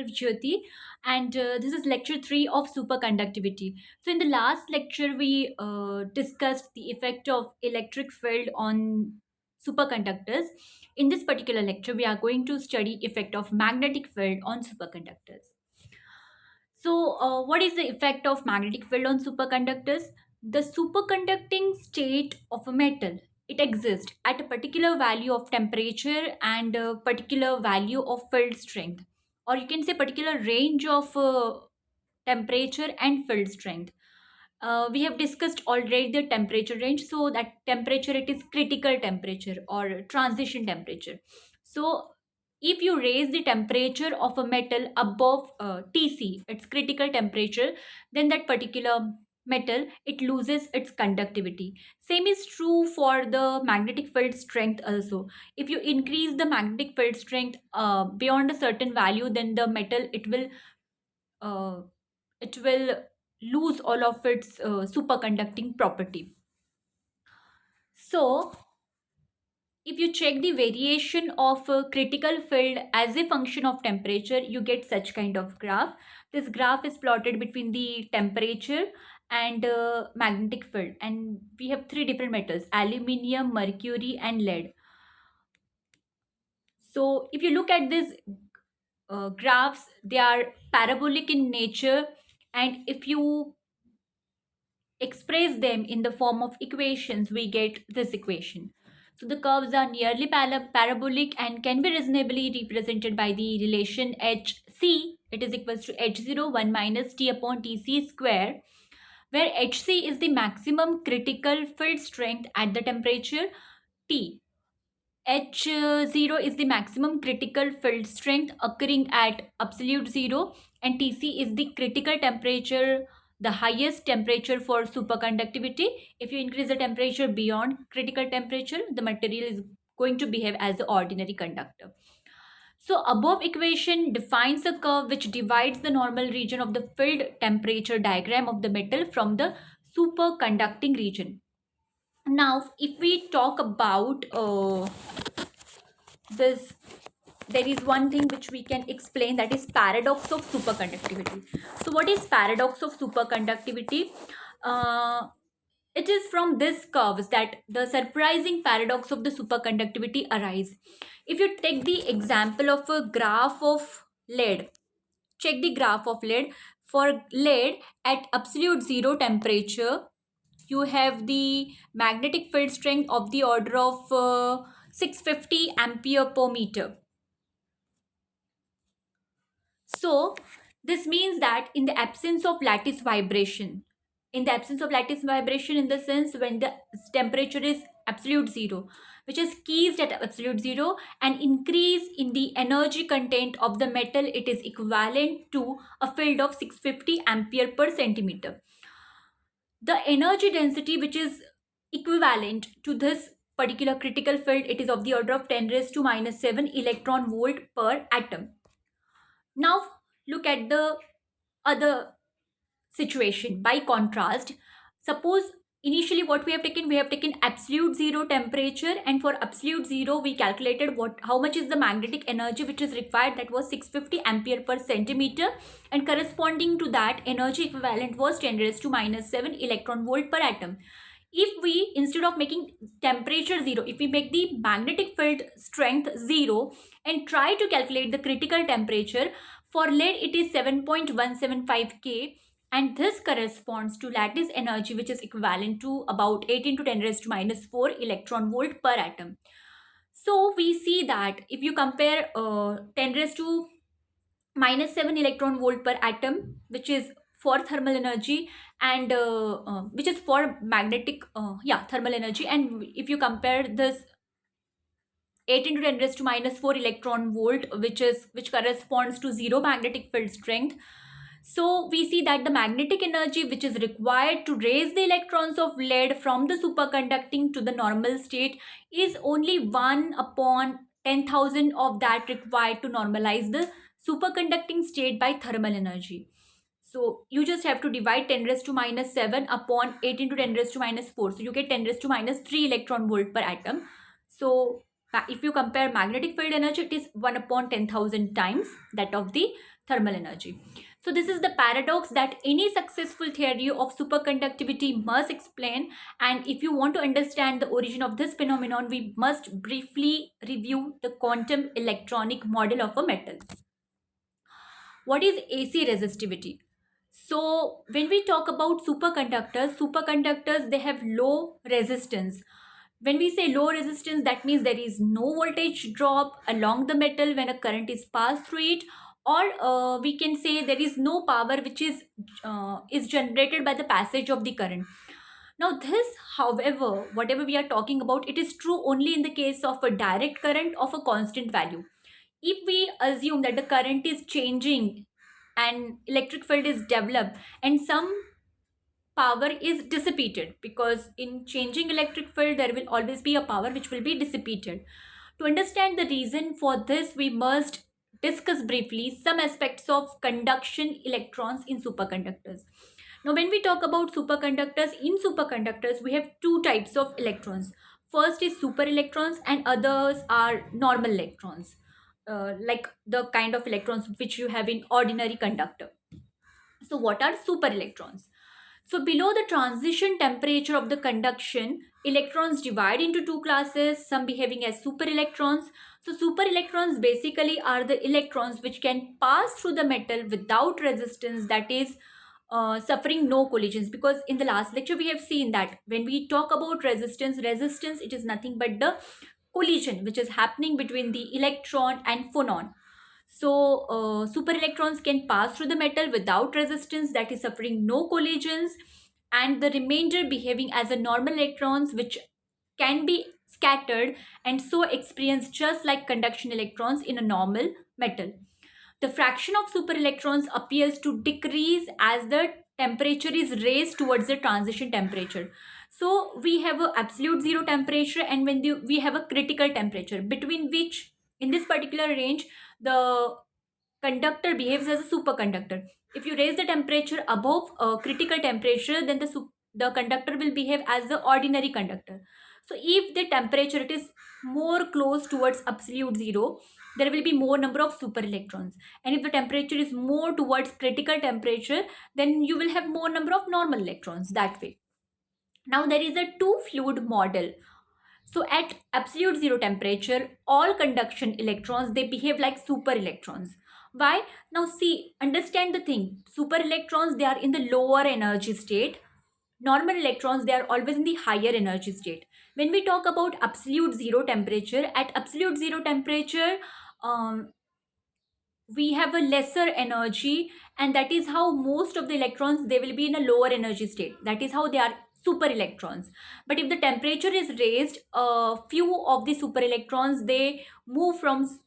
myself Jyoti, and this is lecture 3 of superconductivity. So, in the last lecture, we discussed the effect of electric field on superconductors. In this particular lecture, we are going to study effect of magnetic field on superconductors. So, what is the effect of magnetic field on superconductors? The superconducting state of a metal, it exists at a particular value of temperature and a particular value of field strength, or you can say particular range of temperature and field strength. We have discussed already the temperature range. So that temperature, it is critical temperature or transition temperature. So if you raise the temperature of a metal above Tc, its critical temperature, then that particular metal, it loses its conductivity. Same is true for the magnetic field strength also. If you increase the magnetic field strength beyond a certain value, then the metal, uh, it will lose all of its superconducting property. So if you check the variation of a critical field as a function of temperature, you get such kind of graph. This graph is plotted between the temperature and magnetic field, and we have three different metals: aluminium, mercury, and lead. So if you look at these graphs, they are parabolic in nature, and if you express them in the form of equations, we get this equation. So the curves are nearly parabolic and can be reasonably represented by the relation HC. It is equals to H0 1 minus T upon Tc square, where Hc is the maximum critical field strength at the temperature T. H0 is the maximum critical field strength occurring at absolute zero, and Tc is the critical temperature, the highest temperature for superconductivity. If you increase the temperature beyond critical temperature, the material is going to behave as an ordinary conductor. So above equation defines a curve which divides the normal region of the field temperature diagram of the metal from the superconducting region. Now, if we talk about this, there is one thing which we can explain, that is paradox of superconductivity. So what is paradox of superconductivity? It is from this curves that the surprising paradox of the superconductivity arise. If you take the example of a graph of lead, check the graph of lead. For lead at absolute zero temperature, you have the magnetic field strength of the order of 650 ampere per meter. So this means that in the absence of lattice vibration, in the absence of lattice vibration, in the sense when the temperature is absolute zero, which is keys at absolute zero, an increase in the energy content of the metal, it is equivalent to a field of 650 ampere per centimeter. The energy density which is equivalent to this particular critical field, it is of the order of 10 raised to minus 7 electron volt per atom. Now look at the other situation. By contrast, suppose initially what we have taken absolute zero temperature, and for absolute zero we calculated how much is the magnetic energy which is required, that was 650 ampere per centimeter, and corresponding to that energy equivalent was 10 raised to minus 7 electron volt per atom. If we, instead of making temperature zero, if we make the magnetic field strength zero and try to calculate the critical temperature, for lead it is 7.175 K, and this corresponds to lattice energy which is equivalent to about 18 to 10 raised to minus 4 electron volt per atom. So we see that if you compare 10 raised to minus 7 electron volt per atom, which is for thermal energy, and which is for magnetic thermal energy, and if you compare this 18 to 10 raised to minus 4 electron volt, which corresponds to zero magnetic field strength. So we see that the magnetic energy which is required to raise the electrons of lead from the superconducting to the normal state is only 1 upon 10,000 of that required to normalize the superconducting state by thermal energy. So you just have to divide 10 raised to minus 7 upon 18 to 10 raised to minus 4. So you get 10 raised to minus 3 electron volt per atom. So if you compare magnetic field energy, it is 1 upon 10,000 times that of the thermal energy. So this is the paradox that any successful theory of superconductivity must explain. And if you want to understand the origin of this phenomenon, we must briefly review the quantum electronic model of a metal. What is AC resistivity? So when we talk about superconductors, they have low resistance. When we say low resistance, that means there is no voltage drop along the metal when a current is passed through it, or we can say there is no power which is generated by the passage of the current. Now this, however, whatever we are talking about, it is true only in the case of a direct current of a constant value. If we assume that the current is changing and electric field is developed and some power is dissipated, because in changing electric field there will always be a power which will be dissipated. To understand the reason for this, we must discuss briefly some aspects of conduction electrons in superconductors. Now when we talk about superconductors, in superconductors we have two types of electrons. First is super electrons and others are normal electrons, like the kind of electrons which you have in ordinary conductor. So what are super electrons? So below the transition temperature of the conduction, electrons divide into two classes, some behaving as super electrons. So super electrons basically are the electrons which can pass through the metal without resistance, that is suffering no collisions. Because in the last lecture we have seen that when we talk about resistance, it is nothing but the collision which is happening between the electron and phonon. So super electrons can pass through the metal without resistance, that is suffering no collisions, and the remainder behaving as a normal electrons which can be scattered and so experience just like conduction electrons in a normal metal. The fraction of super electrons appears to decrease as the temperature is raised towards the transition temperature. So we have a absolute zero temperature, and when we have a critical temperature between which, in this particular range, the conductor behaves as a superconductor. If you raise the temperature above critical temperature, then the conductor will behave as the ordinary conductor. So if the temperature it is more close towards absolute zero, there will be more number of super electrons, and if the temperature is more towards critical temperature, then you will have more number of normal electrons that way. Now there is a two fluid model. So at absolute zero temperature, all conduction electrons, they behave like super electrons. Why? Now see, understand the thing. Super electrons, they are in the lower energy state. Normal electrons, they are always in the higher energy state. When we talk about absolute zero temperature, at absolute zero temperature, um, we have a lesser energy, and that is how most of the electrons, they will be in a lower energy state. That is how they are super electrons. But if the temperature is raised, a few of the super electrons, they move from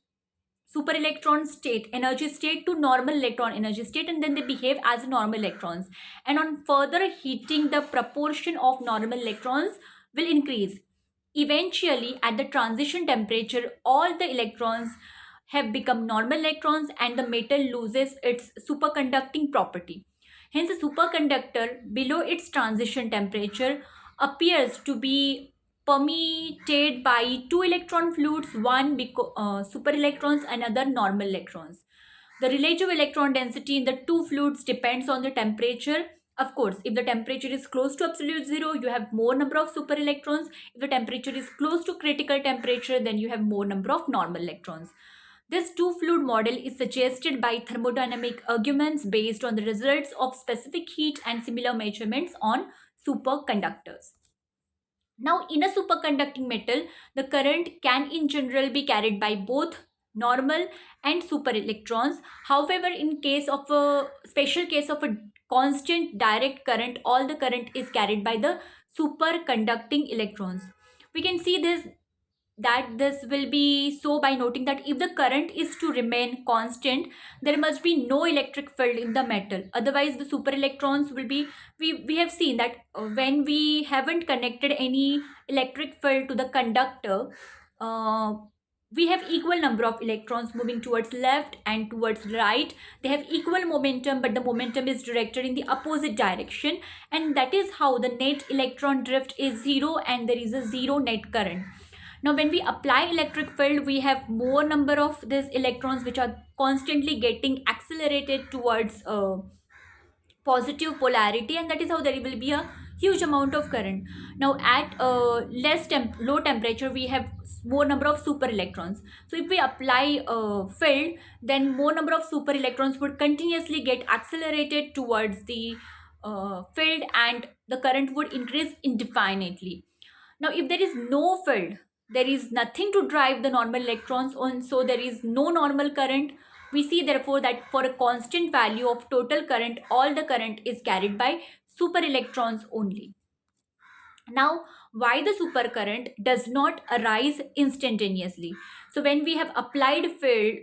super electron state, energy state, to normal electron energy state, and then they behave as normal electrons. And on further heating, the proportion of normal electrons will increase. Eventually at the transition temperature, all the electrons have become normal electrons and the metal loses its superconducting property. Hence, a superconductor below its transition temperature appears to be permeated by two electron fluids, one super electrons, another normal electrons. The relative electron density in the two fluids depends on the temperature. Of course, if the temperature is close to absolute zero, you have more number of super electrons. If the temperature is close to critical temperature, then you have more number of normal electrons. This two-fluid model is suggested by thermodynamic arguments based on the results of specific heat and similar measurements on superconductors. Now, in a superconducting metal, the current can in general be carried by both normal and super electrons. However, in case of a special case of a constant direct current, all the current is carried by the superconducting electrons. We can see this will be so by noting that if the current is to remain constant, there must be no electric field in the metal. Otherwise the super electrons will be, we have seen that when we haven't connected any electric field to the conductor, we have equal number of electrons moving towards left and towards right. They have equal momentum, but the momentum is directed in the opposite direction, and that is how the net electron drift is zero and there is a zero net current. Now when we apply electric field, we have more number of these electrons which are constantly getting accelerated towards positive polarity, and that is how there will be a huge amount of current. Now at low temperature, we have more number of super electrons. So if we apply field, then more number of super electrons would continuously get accelerated towards the field, and the current would increase indefinitely. Now if there is no field, there is nothing to drive the normal electrons on, so there is no normal current. We see therefore that for a constant value of total current, all the current is carried by super electrons only. Now, why the supercurrent does not arise instantaneously? So when we have applied field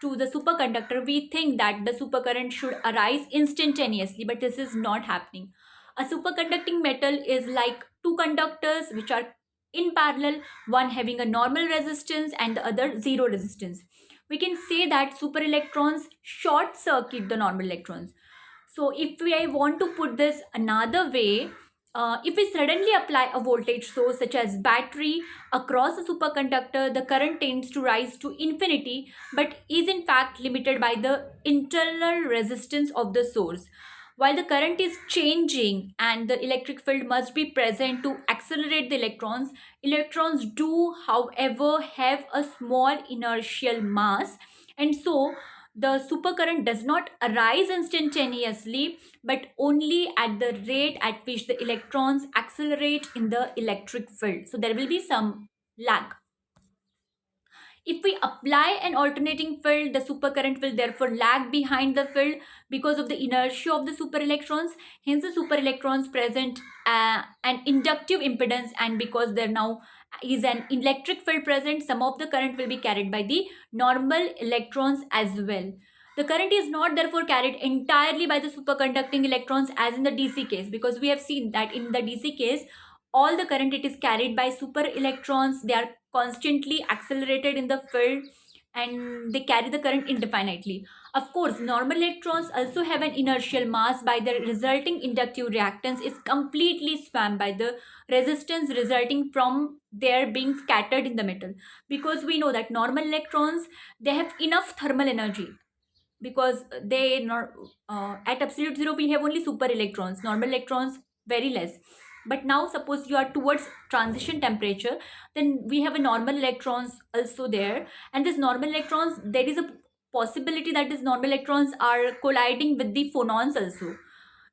to the superconductor, we think that the supercurrent should arise instantaneously, but this is not happening. A superconducting metal is like two conductors which are in parallel, one having a normal resistance and the other zero resistance. We can say that super electrons short circuit the normal electrons. So if I want to put this another way, if we suddenly apply a voltage source such as battery across a superconductor, the current tends to rise to infinity, but is in fact limited by the internal resistance of the source. While the current is changing and the electric field must be present to accelerate the electrons, electrons do, however, have a small inertial mass, and so the supercurrent does not arise instantaneously, but only at the rate at which the electrons accelerate in the electric field. So there will be some lag. If we apply an alternating field, the supercurrent will therefore lag behind the field because of the inertia of the superelectrons. Hence, the superelectrons present an inductive impedance, and because there now is an electric field present, some of the current will be carried by the normal electrons as well. The current is not therefore carried entirely by the superconducting electrons as in the DC case, because we have seen that in the DC case, all the current it is carried by super electrons. They are constantly accelerated in the field and they carry the current indefinitely. Of course, normal electrons also have an inertial mass. By the resulting inductive reactance is completely swamped by the resistance resulting from their being scattered in the metal, because we know that normal electrons, they have enough thermal energy, because they not at absolute zero we have only super electrons, normal electrons very less. But now suppose you are towards transition temperature, then we have a normal electrons also there, and this normal electrons, there is a possibility that these normal electrons are colliding with the phonons also.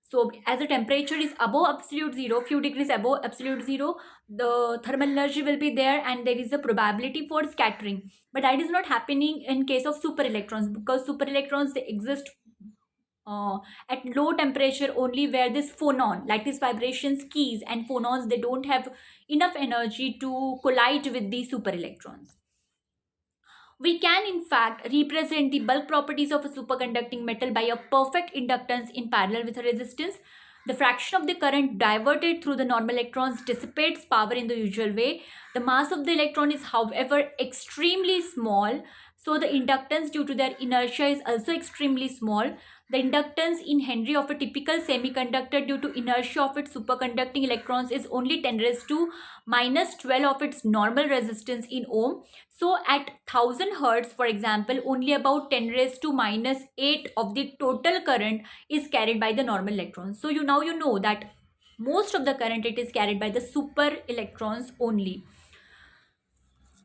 So as the temperature is above absolute zero, few degrees above absolute zero, the thermal energy will be there and there is a probability for scattering. But that is not happening in case of super electrons, because super electrons, they exist at low temperature only, where this phonon, lattice vibrations, keys and phonons, they don't have enough energy to collide with the super electrons. We can in fact represent the bulk properties of a superconducting metal by a perfect inductance in parallel with a resistance. The fraction of the current diverted through the normal electrons dissipates power in the usual way. The mass of the electron is, however, extremely small, so the inductance due to their inertia is also extremely small. The inductance in Henry of a typical semiconductor due to inertia of its superconducting electrons is only 10 raised to minus 12 of its normal resistance in ohm. So at 1000 hertz, for example, only about 10 raised to minus 8 of the total current is carried by the normal electrons. So you know that most of the current, it is carried by the super electrons only.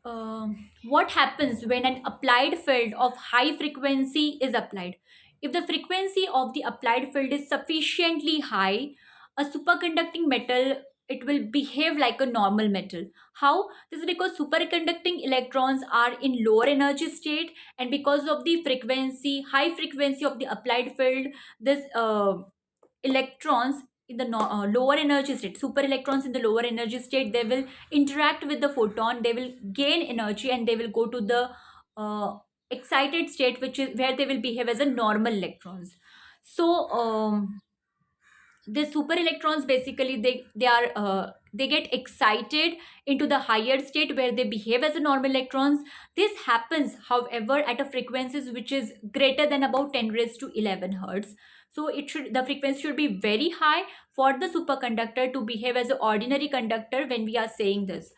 What happens when an applied field of high frequency is applied? If the frequency of the applied field is sufficiently high, a superconducting metal, it will behave like a normal metal. How? This is because superconducting electrons are in lower energy state, and because of the frequency, high frequency of the applied field, this electrons in the lower energy state, super electrons in the lower energy state, they will interact with the photon, they will gain energy and they will go to the excited state, which is where they will behave as a normal electrons. So the super electrons basically, they get excited into the higher state where they behave as a normal electrons. This happens, however, at a frequencies which is greater than about 10 raised to 11 hertz. So the frequency should be very high for the superconductor to behave as an ordinary conductor when we are saying this.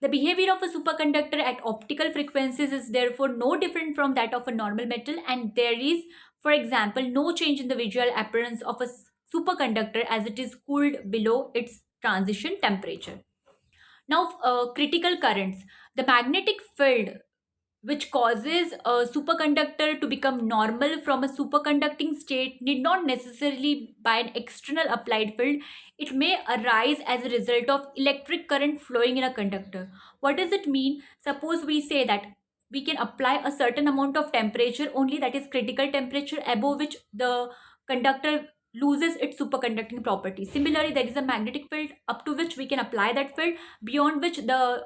The behavior of a superconductor at optical frequencies is therefore no different from that of a normal metal, and there is, for example, no change in the visual appearance of a superconductor as it is cooled below its transition temperature. Now, critical currents. The magnetic field which causes a superconductor to become normal from a superconducting state need not necessarily by an external applied field. It may arise as a result of electric current flowing in a conductor. What does it mean? Suppose we say that we can apply a certain amount of temperature only, that is critical temperature, above which the conductor loses its superconducting property. Similarly, there is a magnetic field up to which we can apply that field, beyond which the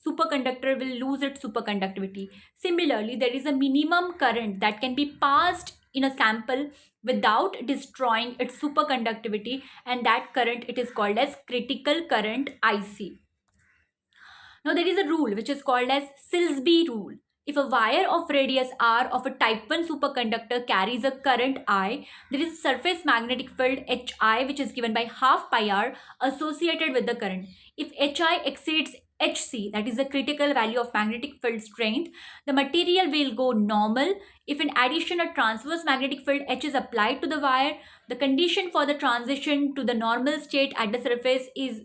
superconductor will lose its superconductivity. Similarly, there is a minimum current that can be passed in a sample without destroying its superconductivity, and that current it is called as critical current IC. Now there is a rule which is called as Silsby rule. If a wire of radius r of a type 1 superconductor carries a current I, there is a surface magnetic field Hi which is given by half pi r associated with the current. If Hi exceeds Hc, that is the critical value of magnetic field strength, the material will go normal. If in addition a transverse magnetic field H is applied to the wire, the condition for the transition to the normal state at the surface is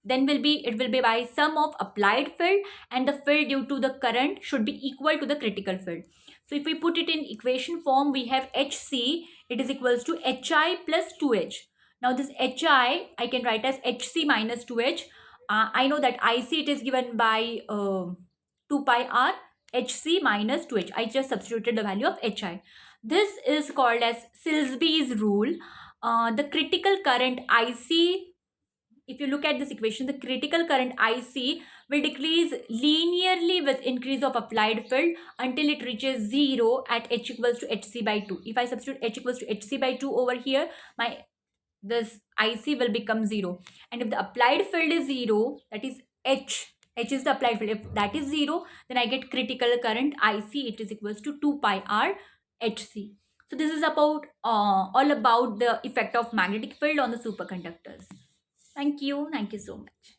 then it will be by sum of applied field and the field due to the current should be equal to the critical field. So if we put it in equation form, we have Hc, it is equals to Hi plus 2H. Now this Hi I can write as Hc minus 2H. I know that Ic it is given by 2 pi r, Hc minus 2H. I just substituted the value of Hi. This is called as Silsby's rule. The critical current Ic, if you look at this equation, the critical current IC will decrease linearly with increase of applied field until it reaches 0 at H equals to Hc by 2. If I substitute H equals to Hc by 2 over here, this IC will become 0. And if the applied field is 0, that is H is the applied field. If that is 0, then I get critical current IC, it is equals to 2 pi r Hc. So this is about all about the effect of magnetic field on the superconductors. Thank you. Thank you so much.